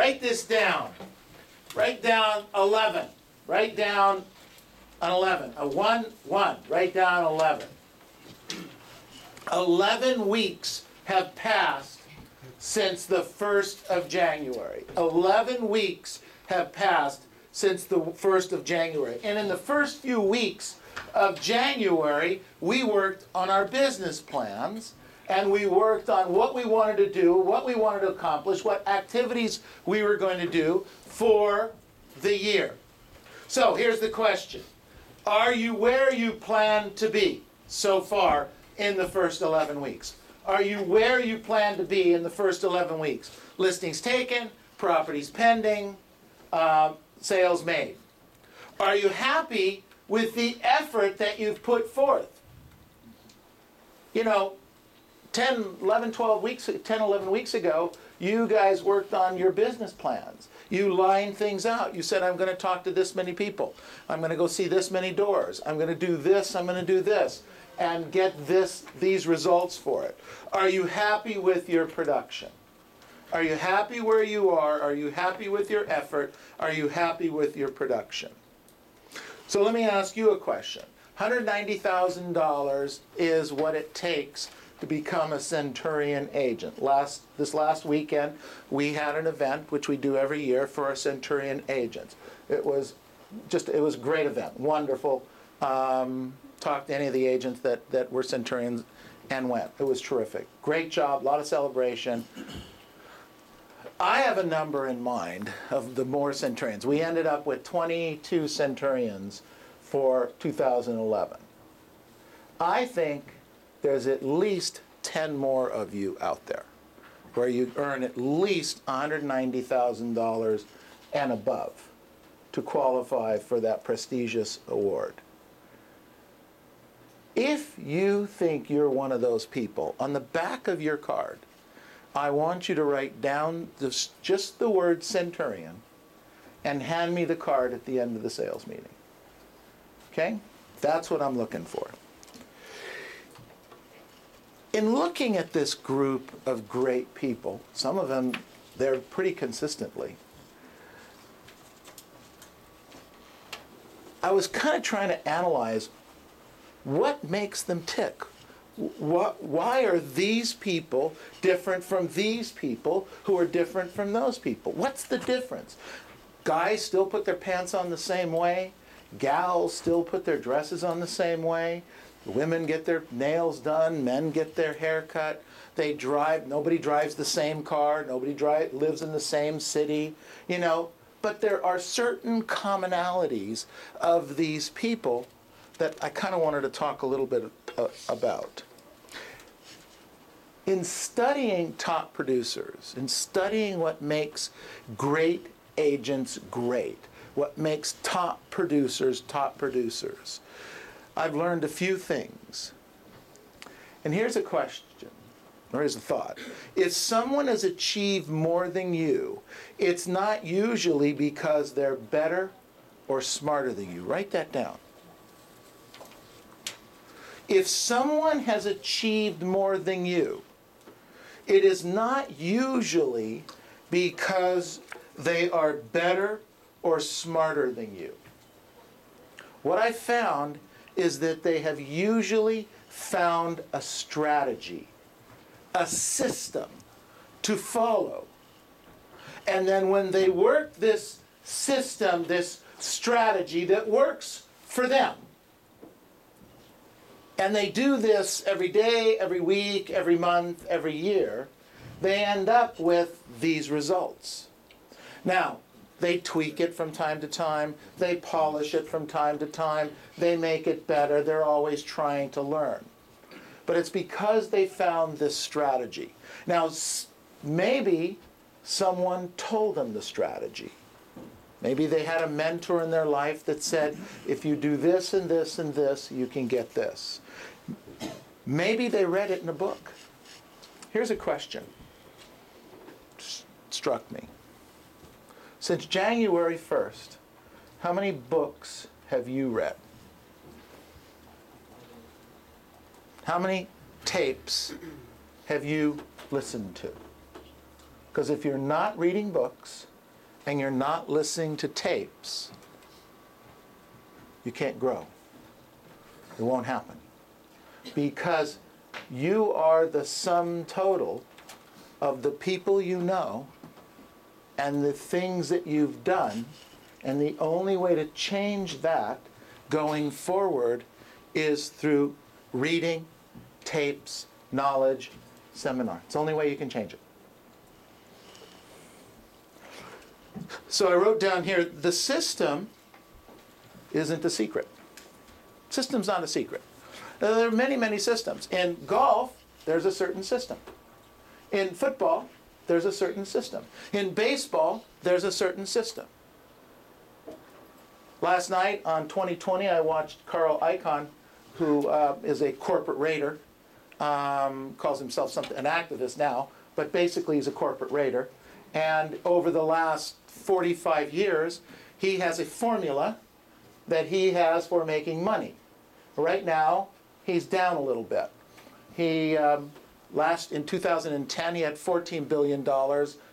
write this down. Write down 11. Write down an 11. A 1, 1. Write down 11. 11 weeks have passed since the 1st of January. 11 weeks have passed since the 1st of January. And in the first few weeks of January, we worked on our business plans, and we worked on what we wanted to do, what we wanted to accomplish, what activities we were going to do for the year. So here's the question. Are you where you plan to be so far in the first 11 weeks? Are you where you plan to be in the first 11 weeks? Listings taken, properties pending, sales made. Are you happy with the effort that you've put forth? You know, 11 weeks ago, you guys worked on your business plans. You lined things out. You said, I'm going to talk to this many people. I'm going to go see this many doors. I'm going to do this. I'm going to do this. And get these results for it. Are you happy with your production? Are you happy where you are? Are you happy with your effort? Are you happy with your production? So let me ask you a question. $190,000 is what it takes to become a Centurion agent. This last weekend, we had an event, which we do every year, for our Centurion agents. It was a great event, wonderful. Talked to any of the agents that were Centurions and went. It was terrific. Great job, a lot of celebration. I have a number in mind of the more Centurions. We ended up with 22 Centurions for 2011. I think there's at least 10 more of you out there where you earn at least $190,000 and above to qualify for that prestigious award. If you think you're one of those people, on the back of your card, I want you to write down just the word Centurion and hand me the card at the end of the sales meeting. Okay? That's what I'm looking for. In looking at this group of great people, some of them, they're pretty consistently, I was kind of trying to analyze what makes them tick. Why are these people different from these people who are different from those people? What's the difference? Guys still put their pants on the same way. Gals still put their dresses on the same way. Women get their nails done. Men get their hair cut. They drive. Nobody drives the same car. Nobody lives in the same city. You know, but there are certain commonalities of these people that I kind of wanted to talk a little bit about. In studying top producers, in studying what makes great agents great, what makes top producers, I've learned a few things. And here's a question, or here's a thought. If someone has achieved more than you, it's not usually because they're better or smarter than you. Write that down. If someone has achieved more than you, it is not usually because they are better or smarter than you. What I found is that they have usually found a strategy, a system to follow. And then when they work this system, this strategy that works for them, and they do this every day, every week, every month, every year, they end up with these results. Now, they tweak it from time to time. They polish it from time to time. They make it better. They're always trying to learn. But it's because they found this strategy. Now, maybe someone told them the strategy. Maybe they had a mentor in their life that said, if you do this and this and this, you can get this. Maybe they read it in a book. Here's a question. Struck me. Since January 1st, how many books have you read? How many tapes have you listened to? Because if you're not reading books, and you're not listening to tapes, you can't grow. It won't happen. Because you are the sum total of the people you know and the things that you've done, and the only way to change that going forward is through reading, tapes, knowledge, seminar. It's the only way you can change it. So I wrote down here, the system isn't a secret. System's not a secret. Now, there are many, many systems. In golf, there's a certain system. In football, there's a certain system. In baseball, there's a certain system. Last night on 2020, I watched Carl Icahn, who is a corporate raider, calls himself an activist now, but basically he's a corporate raider. And over the last 45 years, he has a formula that he has for making money. Right now, he's down a little bit. He in 2010, he had $14 billion.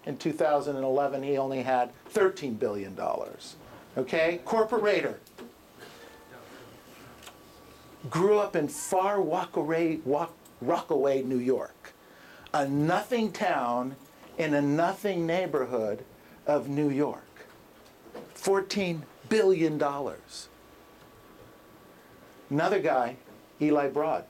In 2011, he only had $13 billion. Okay? Corporate raider. Grew up in far Rockaway, New York. A nothing town in a nothing neighborhood of New York. $14 billion. Another guy, Eli Broad,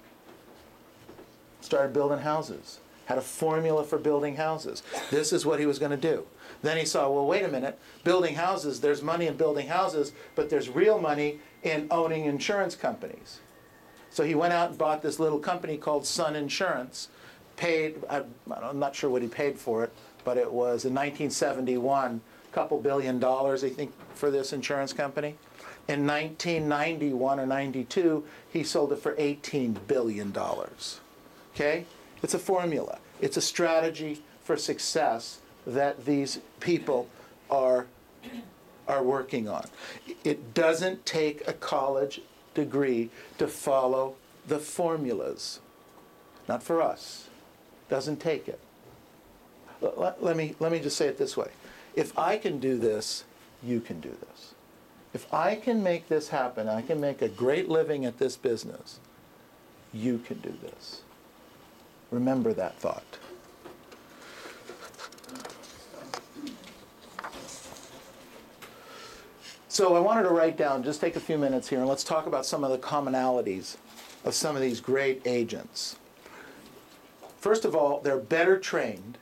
started building houses, had a formula for building houses. This is what he was going to do. Then he saw, well, wait a minute, building houses, there's money in building houses, but there's real money in owning insurance companies. So he went out and bought this little company called Sun Insurance, paid, I'm not sure what he paid for it, but it was in 1971, a couple $1 billion, I think, for this insurance company. In 1991 or 92, he sold it for $18 billion. Okay? It's a formula. It's a strategy for success that these people are working on. It doesn't take a college degree to follow the formulas. Not for us. Doesn't take it. Let me just say it this way. If I can do this, you can do this. If I can make this happen, I can make a great living at this business, you can do this. Remember that thought. So I wanted to write down, just take a few minutes here, and let's talk about some of the commonalities of some of these great agents. First of all, they're better trained.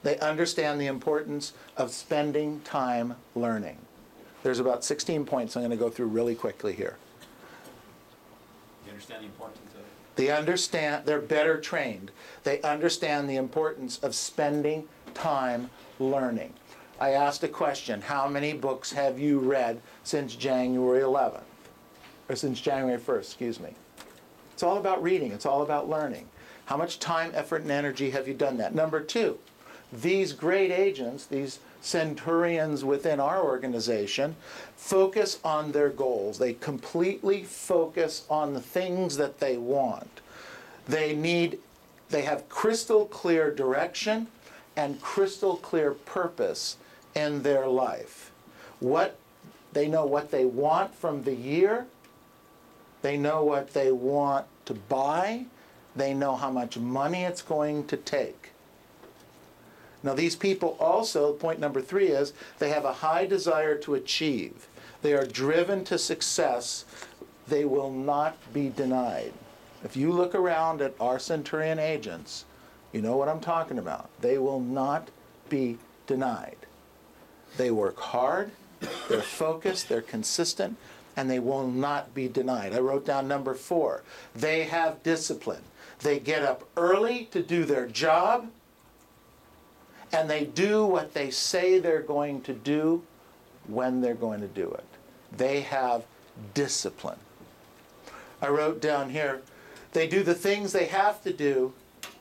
They understand the importance of spending time learning. There's about 16 points I'm going to go through really quickly here. You understand the importance of they're better trained. They understand the importance of spending time learning. I asked a question, how many books have you read since January 11th? Or since January 1st, excuse me. It's all about reading. It's all about learning. How much time, effort, and energy have you done that? Number two, these great agents, these centurions within our organization, focus on their goals. They completely focus on the things that they want. They have crystal clear direction and crystal clear purpose in their life. They know what they want from the year. They know what they want to buy. They know how much money it's going to take. Now these people also, point number 3 is, they have a high desire to achieve. They are driven to success. They will not be denied. If you look around at our Centurion agents, you know what I'm talking about. They will not be denied. They work hard, they're focused, they're consistent, and they will not be denied. I wrote down number 4. They have discipline. They get up early to do their job, and they do what they say they're going to do when they're going to do it. They have discipline. I wrote down here, they do the things they have to do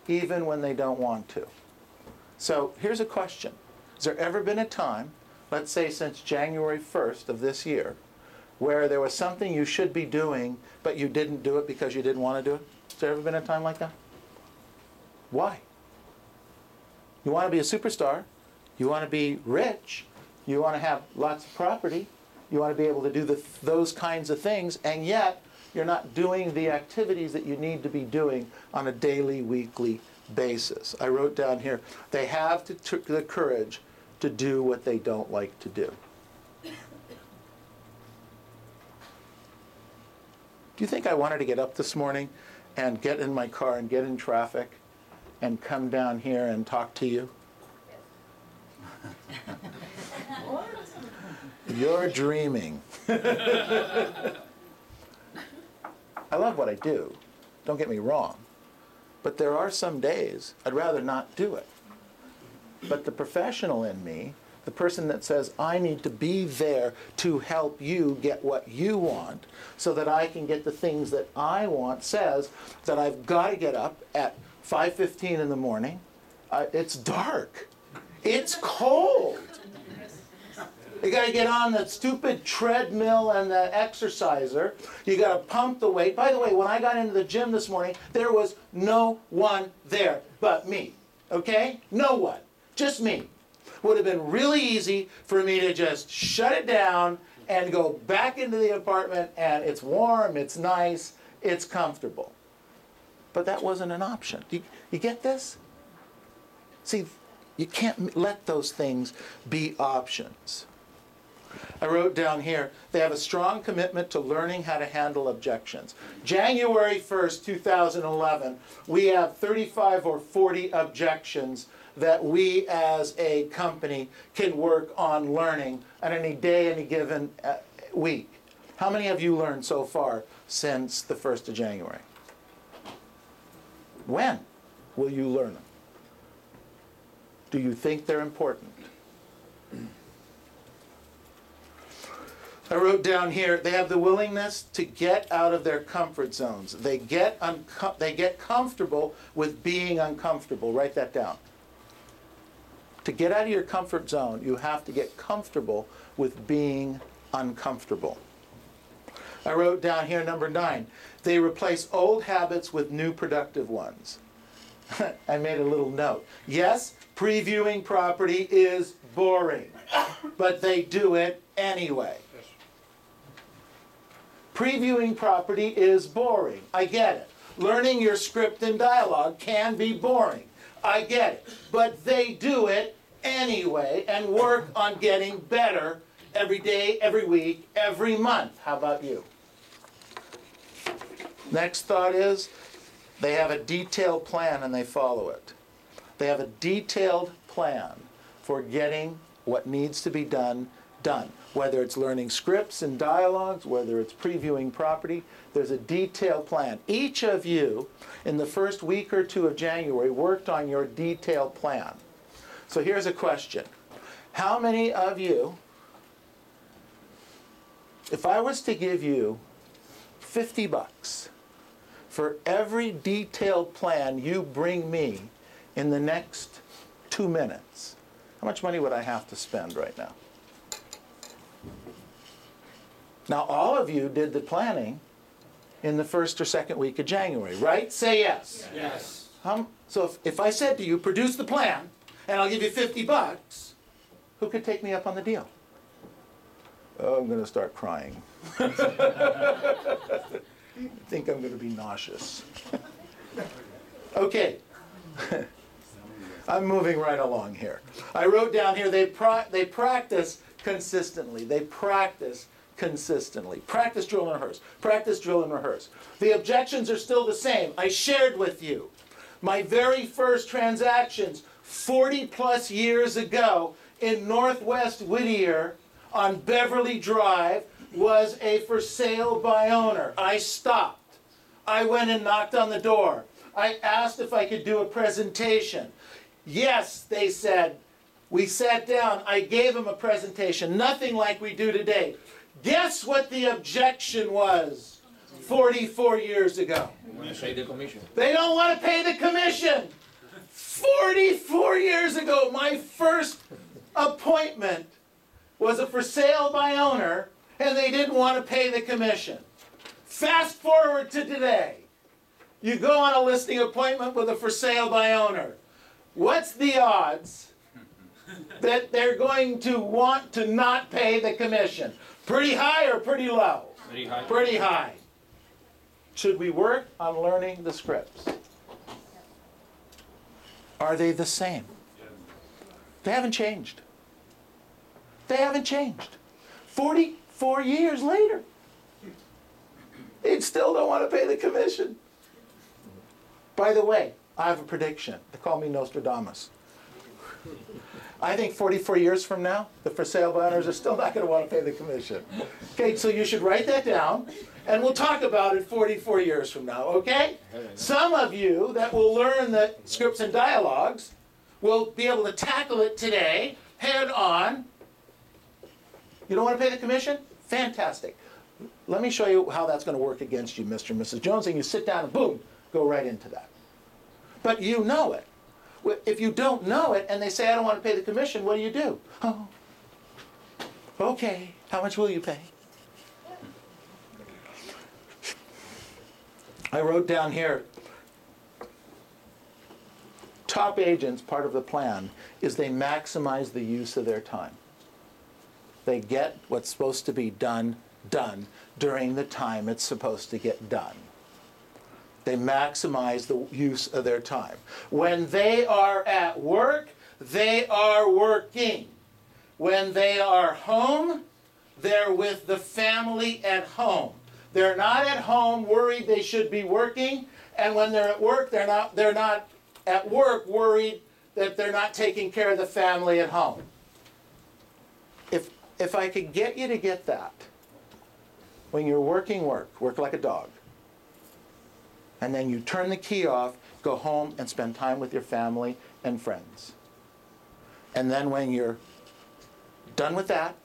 even when they don't want to. So here's a question. Has there ever been a time, let's say since January 1st of this year, where there was something you should be doing, but you didn't do it because you didn't want to do it? Has there ever been a time like that? Why? You want to be a superstar, you want to be rich, You want to have lots of property. You want to be able to do those kinds of things, and yet you're not doing the activities that you need to be doing on a daily, weekly basis. I wrote down here, they have the courage to do what they don't like to do. Do you think I wanted to get up this morning and get in my car and get in traffic and come down here and talk to you? You're dreaming. I love what I do. Don't get me wrong. But there are some days I'd rather not do it. But the professional in me, the person that says, I need to be there to help you get what you want so that I can get the things that I want, says that I've got to get up at 5:15 in the morning. It's dark. It's cold. You got to get on that stupid treadmill and the exerciser. You got to pump the weight. By the way, when I got into the gym this morning, there was no one there but me. Okay? No one. Just me. Would have been really easy for me to just shut it down and go back into the apartment, and it's warm, it's nice, it's comfortable. But that wasn't an option. You get this? See, you can't let those things be options. I wrote down here, they have a strong commitment to learning how to handle objections. January 1st, 2011, we have 35 or 40 objections that we as a company can work on learning on any day, any given week. How many have you learned so far since the 1st of January? When will you learn them? Do you think they're important? I wrote down here, they have the willingness to get out of their comfort zones. They get comfortable with being uncomfortable. Write that down. To get out of your comfort zone, you have to get comfortable with being uncomfortable. I wrote down here, number 9, they replace old habits with new productive ones. I made a little note. Yes, previewing property is boring, but they do it anyway. Previewing property is boring. I get it. Learning your script and dialogue can be boring. I get it. But they do it anyway and work on getting better every day, every week, every month. How about you? Next thought is, they have a detailed plan and they follow it. They have a detailed plan for getting what needs to be done. Whether it's learning scripts and dialogues, whether it's previewing property, there's a detailed plan. Each of you, in the first week or two of January, worked on your detailed plan. So here's a question. How many of you, if I was to give you $50 for every detailed plan you bring me in the next 2 minutes, how much money would I have to spend right now? Now, all of you did the planning in the first or second week of January, right? Say yes. Yes. So if I said to you, produce the plan, and I'll give you $50, who could take me up on the deal? Oh, I'm going to start crying. I think I'm going to be nauseous. Okay. I'm moving right along here. I wrote down here, they practice consistently. They practice consistently. Practice, drill, and rehearse. Practice, drill, and rehearse. The objections are still the same. I shared with you my very first transactions 40 plus years ago in Northwest Whittier on Beverly Drive was a for sale by owner. I stopped. I went and knocked on the door. I asked if I could do a presentation. Yes, they said. We sat down. I gave them a presentation, nothing like we do today. Guess what the objection was 44 years ago? Pay the commission. They don't want to pay the commission. 44 years ago, my first appointment was a for sale by owner, and they didn't want to pay the commission. Fast forward to today. You go on a listing appointment with a for sale by owner. What's the odds that they're going to want to not pay the commission? Pretty high or pretty low? Pretty high. Pretty high. Should we work on learning the scripts? Are they the same? They haven't changed. They haven't changed. 44 years later, they still don't want to pay the commission. By the way, I have a prediction. They call me Nostradamus. I think 44 years from now, the for sale by owners are still not going to want to pay the commission. Okay, so you should write that down, and we'll talk about it 44 years from now, okay? Some of you that will learn the scripts and dialogues will be able to tackle it today, head on. You don't want to pay the commission? Fantastic. Let me show you how that's going to work against you, Mr. and Mrs. Jones, and you sit down and boom, go right into that. But you know it. If you don't know it and they say, I don't want to pay the commission, what do? Oh, okay, how much will you pay? I wrote down here, top agents, part of the plan, is they maximize the use of their time. They get what's supposed to be done during the time it's supposed to get done. They maximize the use of their time. When they are at work, they are working. When they are home, they're with the family at home. They're not at home worried they should be working, and when they're at work, they're not at work worried that they're not taking care of the family at home. If I could get you to get that, when you're working, work like a dog. And then you turn the key off, go home and spend time with your family and friends. And then when you're done with that,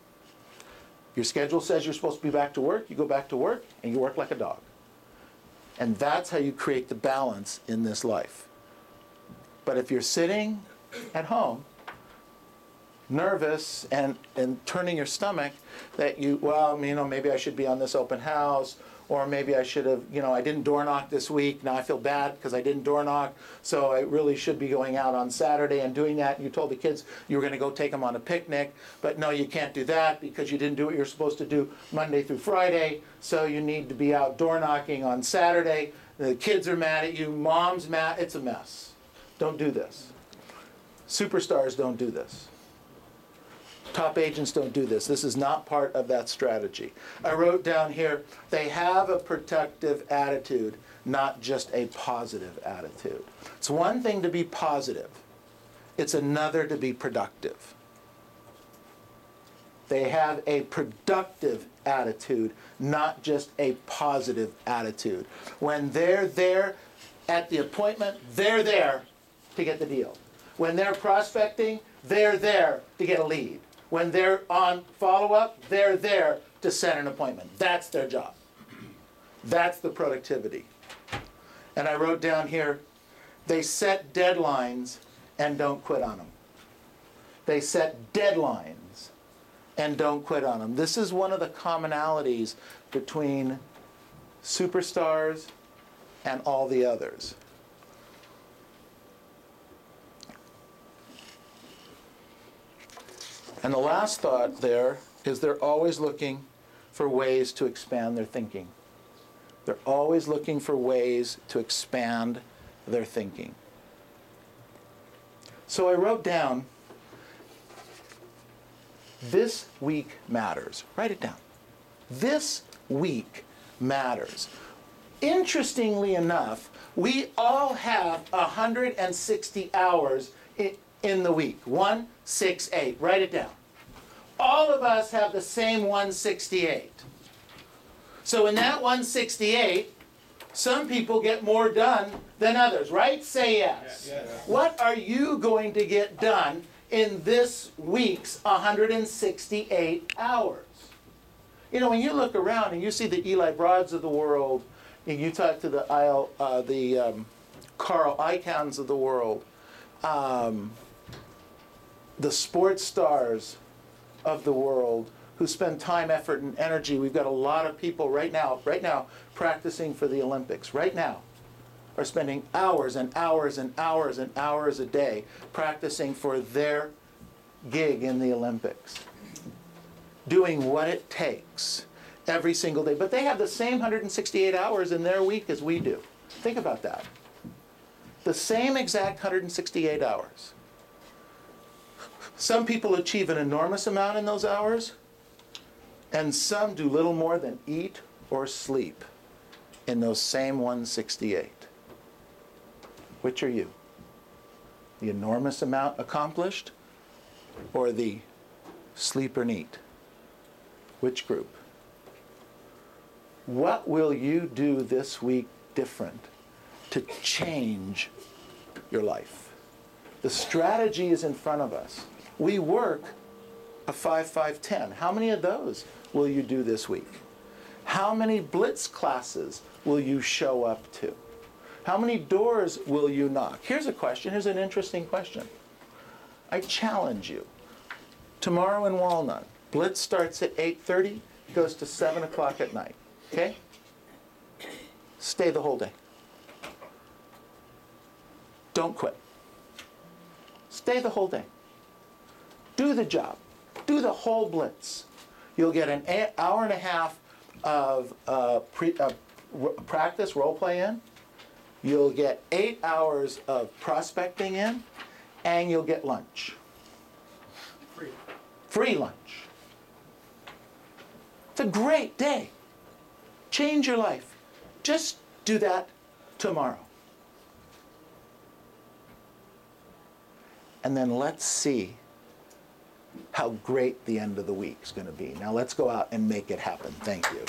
your schedule says you're supposed to be back to work, you go back to work, and you work like a dog. And that's how you create the balance in this life. But if you're sitting at home, nervous and turning your stomach that maybe I should be on this open house, or maybe I should have, I didn't door knock this week. Now I feel bad because I didn't door knock, so I really should be going out on Saturday and doing that. You told the kids you were going to go take them on a picnic, but no, you can't do that because you didn't do what you're supposed to do Monday through Friday, so you need to be out door knocking on Saturday. The kids are mad at you, mom's mad. It's a mess. Don't do this. Superstars don't do this. Top agents don't do this. This is not part of that strategy. I wrote down here, they have a protective attitude, not just a positive attitude. It's one thing to be positive. It's another to be productive. They have a productive attitude, not just a positive attitude. When they're there at the appointment, they're there to get the deal. When they're prospecting, they're there to get a lead. When they're on follow-up, they're there to set an appointment. That's their job. That's the productivity. And I wrote down here, they set deadlines and don't quit on them. They set deadlines and don't quit on them. This is one of the commonalities between superstars and all the others. And the last thought there is they're always looking for ways to expand their thinking. They're always looking for ways to expand their thinking. So I wrote down, this week matters. Write it down. This week matters. Interestingly enough, we all have 160 hours in the week. 168. Write it down. All of us have the same 168. So in that 168, some people get more done than others, right? Say yes. Yes. What are you going to get done in this week's 168 hours? When you look around and you see the Eli Broads of the world, and you talk to the Carl Icahns of the world, the sports stars of the world who spend time, effort, and energy. We've got a lot of people right now practicing for the Olympics. Right now are spending hours and hours and hours and hours a day practicing for their gig in the Olympics, doing what it takes every single day. But they have the same 168 hours in their week as we do. Think about that. The same exact 168 hours. Some people achieve an enormous amount in those hours, and some do little more than eat or sleep in those same 168. Which are you? The enormous amount accomplished, or the sleep and eat? Which group? What will you do this week different to change your life? The strategy is in front of us. We work a 5-5-10. How many of those will you do this week? How many blitz classes will you show up to? How many doors will you knock? Here's a question. Here's an interesting question. I challenge you. Tomorrow in Walnut, blitz starts at 8:30, goes to 7 o'clock at night. Okay? Stay the whole day. Don't quit. Stay the whole day. Do the job. Do the whole blitz. You'll get an hour and a half of practice, role play in. You'll get 8 hours of prospecting in, and you'll get lunch. Free lunch. It's a great day. Change your life. Just do that tomorrow. And then let's see how great the end of the week is going to be. Now let's go out and make it happen. Thank you.